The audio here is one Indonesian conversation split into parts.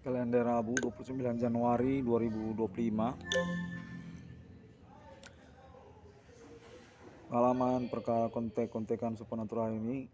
Kalender Rabu 29 Januari 2025. Pengalaman perkara kontek-kontekan supernatural ini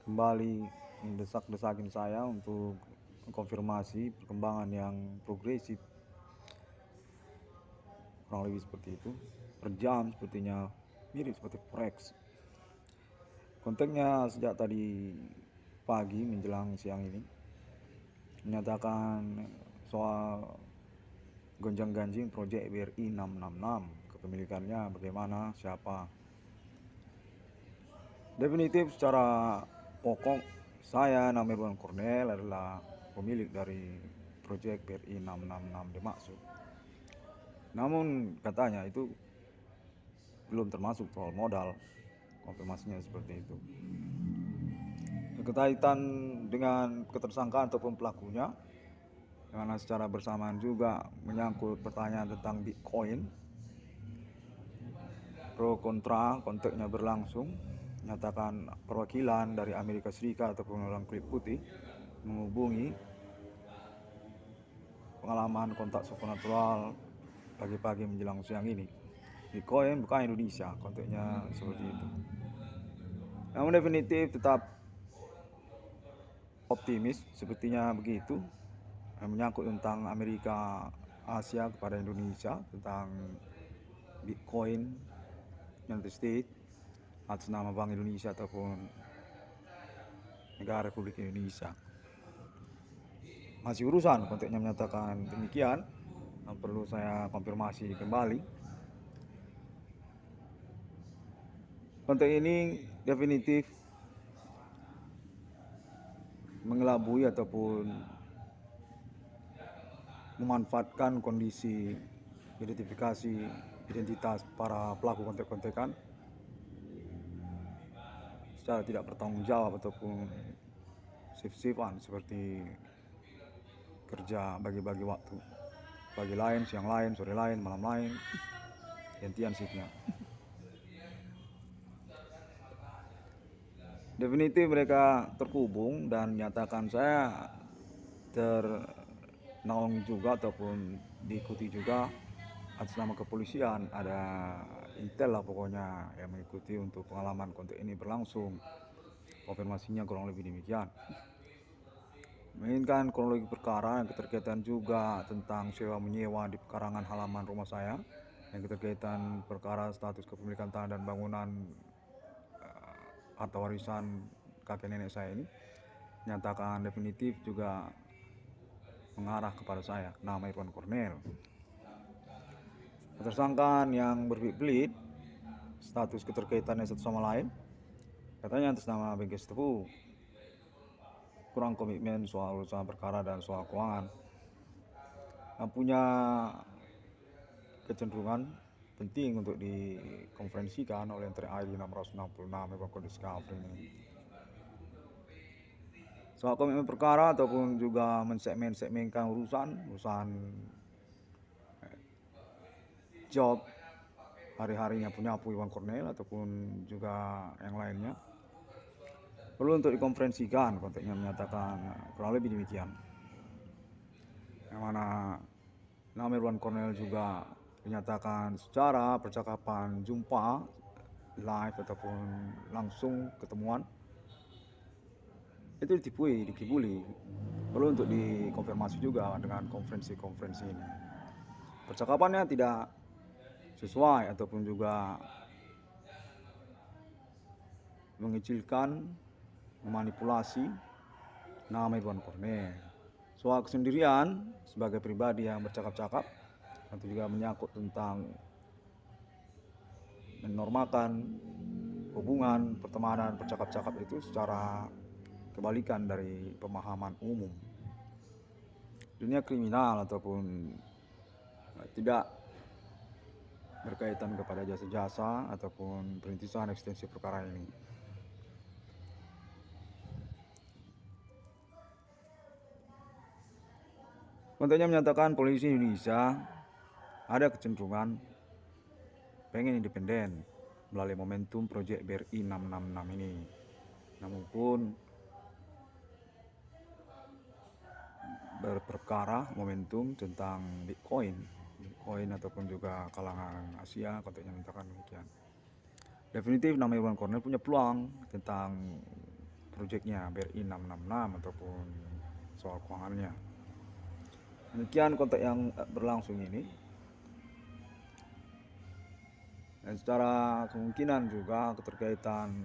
kembali mendesak-desakin saya untuk mengkonfirmasi perkembangan yang progresif, kurang lebih seperti itu. Per jam sepertinya mirip seperti forex. Konteknya sejak tadi pagi menjelang siang ini menyatakan soal gonjang-ganjing proyek BRI 666, kepemilikannya bagaimana, siapa. Definitif secara pokok, saya Namirwan Cornel adalah pemilik dari proyek BRI 666 dimaksud. Namun katanya itu belum termasuk soal modal, konfirmasinya seperti itu. Berkaitan dengan ketersangkaan ataupun pelakunya, karena secara bersamaan juga menyangkut pertanyaan tentang Bitcoin, pro kontra konteknya berlangsung. Nyatakan perwakilan dari Amerika Serikat ataupun orang kulit putih menghubungi pengalaman kontak supernatural pagi-pagi menjelang siang ini. Bitcoin bukan Indonesia, konteknya seperti itu. Namun definitif tetap optimis, sepertinya begitu. Menyangkut tentang Amerika Asia kepada Indonesia, tentang Bitcoin United States atas nama Bank Indonesia ataupun Negara Republik Indonesia. Masih urusan, konteknya menyatakan demikian, perlu saya konfirmasi kembali. Kontek ini definitif mengelabui ataupun memanfaatkan kondisi identifikasi identitas para pelaku kontek-kontekan secara tidak bertanggung jawab ataupun shift-shiftan, seperti kerja bagi-bagi waktu, pagi lain, siang lain, sore lain, malam lain, gantian shiftnya. Definitif mereka terhubung dan menyatakan saya ternaungi juga ataupun diikuti juga atas nama kepolisian. Ada intel lah pokoknya yang mengikuti untuk pengalaman konten ini berlangsung. Konfirmasinya kurang lebih demikian. Menginginkan kronologi perkara yang keterkaitan juga tentang sewa menyewa di pekarangan halaman rumah saya, yang keterkaitan perkara status kepemilikan tanah dan bangunan harta warisan kakek nenek saya ini, nyatakan definitif juga mengarah kepada saya, nama Irwan Cornel. Ketersangkaan yang berbelit-belit, status keterkaitannya satu sama lain, katanya atas nama Bengkes Tepu, kurang komitmen soal urusan perkara dan soal keuangan, yang punya kecenderungan penting untuk dikonferensikan oleh TRI 666 Evakuasi Discovery ini. Soal komitmen perkara ataupun juga mensegmen-segmenkan urusan job hari-harinya punya Irwan Cornel ataupun juga yang lainnya, perlu untuk dikonferensikan. Konteknya menyatakan kurang lebih demikian, yang mana nama Irwan Cornel juga dinyatakan secara percakapan jumpa live ataupun langsung ketemuan itu dikibuli, perlu untuk dikonfirmasi juga dengan konferensi ini. Percakapannya tidak sesuai ataupun juga mengecilkan, memanipulasi nama Irwan Cornel. Soal kesendirian sebagai pribadi yang bercakap-cakap, atau juga menyangkut tentang menormalkan hubungan pertemanan bercakap-cakap itu secara kebalikan dari pemahaman umum. Dunia kriminal ataupun tidak berkaitan kepada jasa-jasa ataupun perintisan ekstensi perkara ini. Kontennya menyatakan polisi Indonesia ada kecenderungan pengen independen melalui momentum proyek BRI 666 ini. Namun pun berperkara momentum tentang Bitcoin ataupun juga kalangan Asia, konteksnya menyatakan demikian. Definitif nama Irwan Cornell punya peluang tentang proyeknya BRI 666 ataupun soal keuangannya. Demikian konteks yang berlangsung ini. Dan secara kemungkinan juga keterkaitan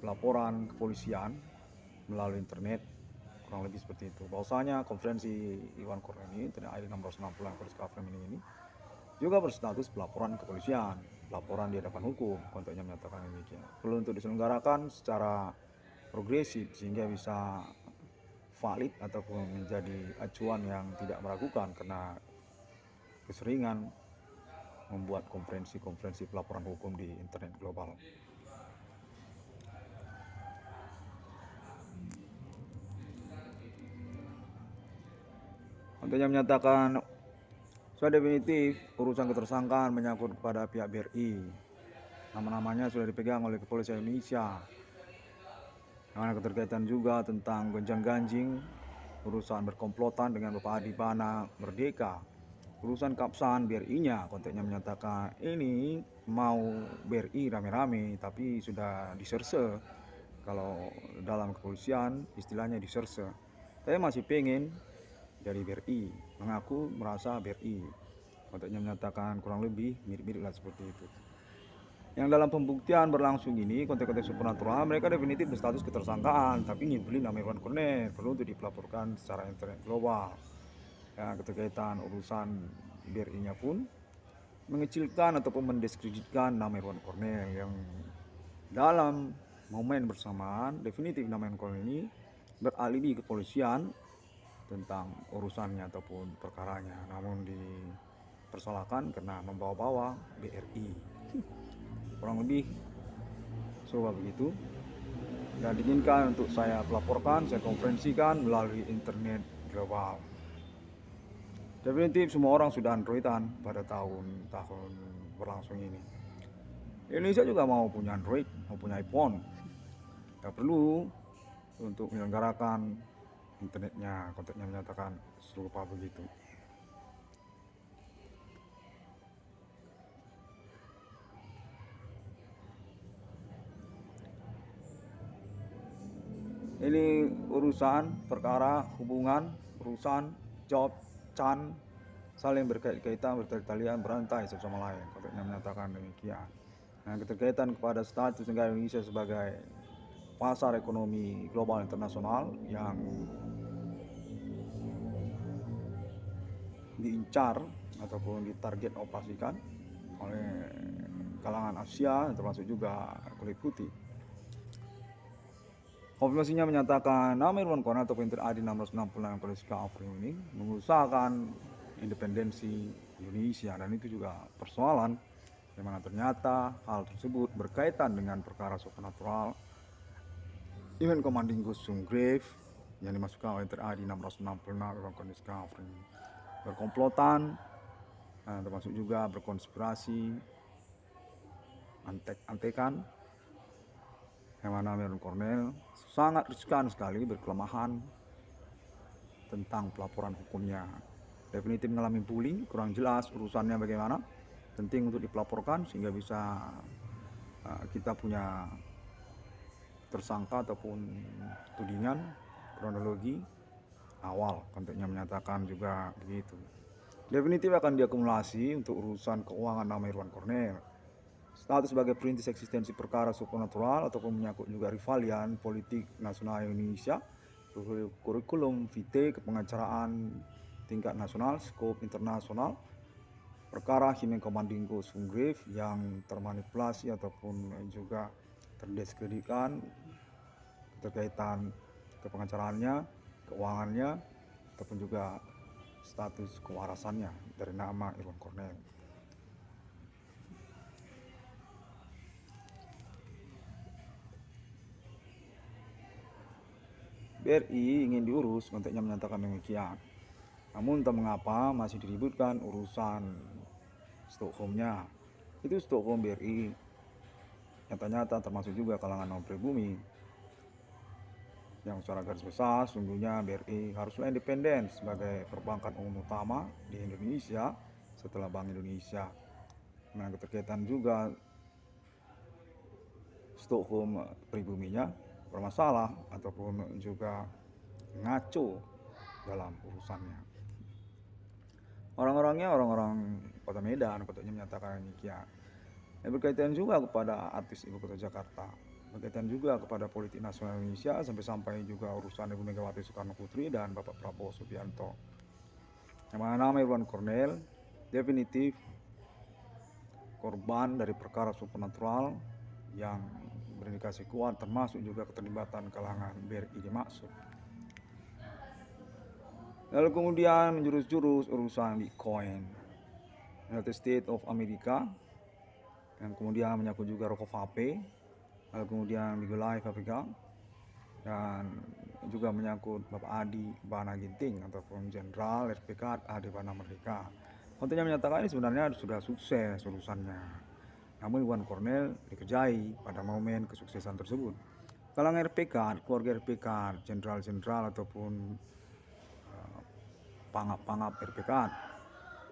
pelaporan kepolisian melalui internet kurang lebih seperti itu. Bahwasanya konferensi Irwan Cornell ini TNI 660 Polres Frame ini juga berstatus pelaporan kepolisian, laporan di hadapan hukum, konteksnya menyatakan demikian. Perlu untuk diselenggarakan secara progresif sehingga bisa valid ataupun menjadi acuan yang tidak meragukan, karena keseringan membuat konferensi pelaporan hukum di internet global. Konteksnya menyatakan sudah definitif urusan ketersangkaan menyangkut kepada pihak BRI. Nama-namanya sudah dipegang oleh Kepolisian Indonesia. Karena keterkaitan juga tentang gonjang-ganjing urusan berkomplotan dengan Bapak Adi Bana Merdeka, urusan kapsan BRI-nya, konteksnya menyatakan ini mau BRI rame-rame tapi sudah diserse. Kalau dalam kepolisian istilahnya diserse. Saya masih pengen dari BRI, mengaku merasa BRI, konteksnya menyatakan kurang lebih mirip-mirip lah seperti itu. Yang dalam pembuktian berlangsung ini konteks-konteks supernatural, mereka definitif berstatus ketersangkaan, tapi nyebelin nama Irwan Cornell perlu untuk dipelaporkan secara internet global. Ya, keterkaitan urusan BRI-nya pun mengecilkan ataupun mendiskreditkan nama Irwan Cornell yang dalam momen bersamaan definitif nama Irwan Cornell ini beralibi kepolisian tentang urusannya ataupun perkaranya, namun dipersalahkan karena membawa-bawa BRI. Kurang lebih coba begitu, dan diinginkan untuk saya pelaporkan, saya konferensikan melalui internet global. Definitif semua orang sudah androidan pada tahun-tahun berlangsung ini. Indonesia juga mau punya Android, mau punya iPhone. Tidak perlu untuk menyelenggarakan internetnya, konteksnya menyatakan serupa begitu. Ini urusan perkara hubungan, urusan job, can, saling berkaitan, bertalian, berantai satu sama lain, konteksnya menyatakan demikian. Nah, keterkaitan kepada status negara Indonesia sebagai pasar ekonomi global internasional yang diincar ataupun ditarget operasikan oleh kalangan Asia, termasuk juga kulit putih. Konfirmasinya menyatakan nama Irwan Cornell atau Pinter AD 666 Polres Frame ini mengusahakan independensi Indonesia, dan itu juga persoalan di mana ternyata hal tersebut berkaitan dengan perkara supernatural event commanding Ghost Grave yang dimasukkan oleh TNI 666 Irwan Cornell Frame berkomplotan, termasuk juga berkonspirasi, antek-antekan, yang mana Irwan Cornell sangat riskan sekali, berkelemahan tentang pelaporan hukumnya. Definitif mengalami bullying, kurang jelas urusannya bagaimana, penting untuk dipelaporkan sehingga bisa kita punya tersangka ataupun tudingan kronologi awal, konteksnya menyatakan juga begitu. Definitif akan diakumulasi untuk urusan keuangan nama Irwan Cornell. Status sebagai perintis eksistensi perkara supernatural ataupun menyangkut juga rivalian politik nasional Indonesia, kurikulum vitae kepengacaraan tingkat nasional, skop internasional, perkara Human Commanding Ghost Grave yang termanipulasi ataupun juga terdiskreditkan terkaitan kepengacaraannya, keuangannya, ataupun juga status kewarasannya dari nama Irwan Cornell. BRI ingin diurus, konteksnya menyatakan demikian. Namun entah mengapa masih diributkan urusan Stockholm-nya. Itu Stockholm BRI nyata-nyata termasuk juga kalangan non pribumi. yang secara garis besar sungguhnya BRI haruslah independen sebagai perbankan umum utama di Indonesia setelah Bank Indonesia. Nah, keterkaitan juga Stockholm pribuminya bermasalah ataupun juga ngaco dalam urusannya. Orang-orangnya orang-orang Kota Medan, katanya menyatakan demikian. Berkaitan juga kepada artis Ibu Kota Jakarta, berkaitan juga kepada politik nasional Indonesia, sampai-sampai juga urusan Ibu Megawati Soekarno Putri dan Bapak Prabowo Subianto. Yang mana nama Irwan Cornell definitif korban dari perkara supernatural yang berindikasi kuat, termasuk juga keterlibatan kalangan BRI dimaksud. Lalu kemudian menjurus-jurus urusan Bitcoin, United States of America, yang kemudian menyangkut juga rokok vape, lalu kemudian Legal Life Afrika, dan juga menyangkut Bapak Adi Bana Ginting ataupun Jenderal RPK Adi Bana Merdeka. Kontennya menyatakan ini sebenarnya sudah sukses urusannya, namun Irwan Cornell dikerjai pada momen kesuksesan tersebut. Kalangan RPK, keluarga RPK, jenderal-jenderal ataupun pangap-pangap RPK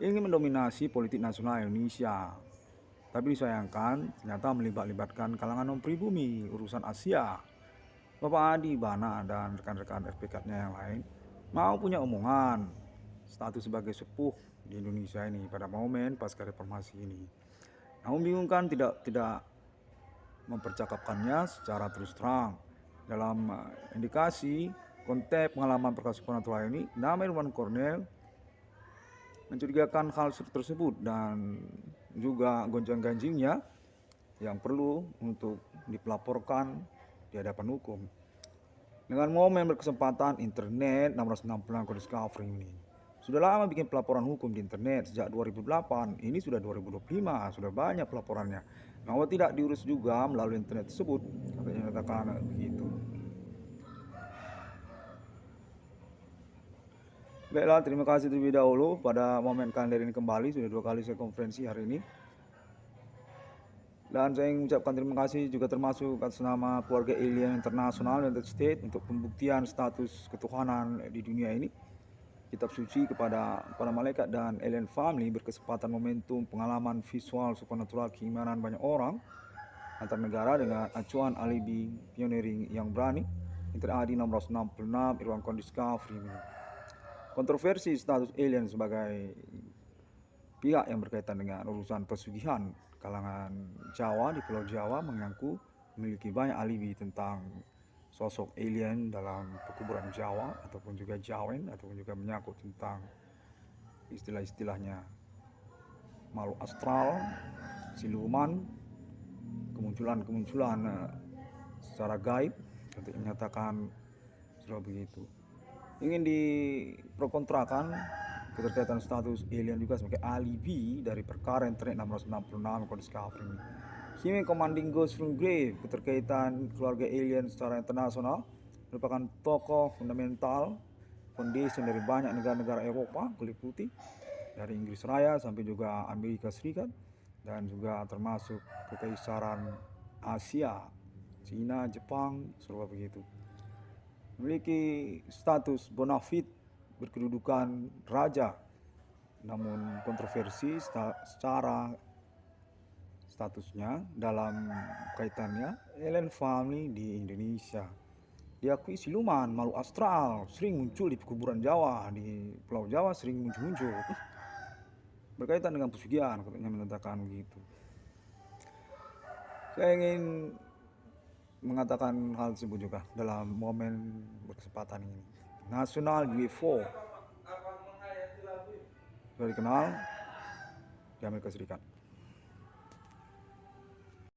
ingin mendominasi politik nasional Indonesia. Tapi disayangkan ternyata melibatkan kalangan non-pribumi, urusan Asia. Bapak Adi Bana dan rekan-rekan RPK-nya yang lain mau punya omongan status sebagai sepuh di Indonesia ini pada momen pasca reformasi ini. Namun bingung kan tidak mempercakapkannya secara terus terang. Dalam indikasi konteks pengalaman perkara supernatural ini, nama Irwan Cornell mencurigakan hal tersebut dan juga gonjang-ganjingnya yang perlu untuk dipelaporkan di hadapan hukum. Dengan momen berkesempatan internet 666 Code Discovery ini, sudah lama bikin pelaporan hukum di internet sejak 2008, ini sudah 2025, sudah banyak pelaporannya. Mengapa tidak diurus juga melalui internet tersebut? Katanya katakan begitu. Baiklah, terima kasih terlebih dahulu pada momen kalender ini kembali. Sudah 2 kali saya konferensi hari ini. Dan saya ingin mengucapkan terima kasih juga termasuk atas nama keluarga alien internasional United States untuk pembuktian status ketuhanan di dunia ini. Kitab suci kepada para malaikat dan alien family berkesempatan momentum pengalaman visual supernatural keimanan banyak orang antar negara dengan acuan alibi pioneering yang berani. Inter AD 666 Irwan Code Discovery. Kontroversi status alien sebagai pihak yang berkaitan dengan urusan pesugihan kalangan Jawa di Pulau Jawa mengaku memiliki banyak alibi tentang sosok alien dalam pekuburan Jawa ataupun juga Jawen, ataupun juga menyangkut tentang istilah-istilahnya makhluk astral, siluman, kemunculan secara gaib, untuk menyatakan sudah begitu. Ingin diperkontrakan keterkaitan status alien juga sebagai alibi dari perkara internet 666 Code Discovery ini. Hime Commanding Ghost from Grave, keterkaitan keluarga alien secara internasional, merupakan tokoh fundamental foundation dari banyak negara-negara Eropa kulit putih, dari Inggris Raya sampai juga Amerika Serikat, dan juga termasuk kekaisaran Asia, Cina, Jepang, serba begitu. Memiliki status bona fide berkedudukan raja, namun kontroversi secara statusnya dalam kaitannya alien family di Indonesia. Diakui siluman, makhluk astral sering muncul di kuburan Jawa, di Pulau Jawa sering muncul. Berkaitan dengan pesugihan, katanya menyatakan begitu. Saya ingin mengatakan hal tersebut juga dalam momen berkesempatan ini. Nasional UFO sudah dikenal di Amerika Serikat.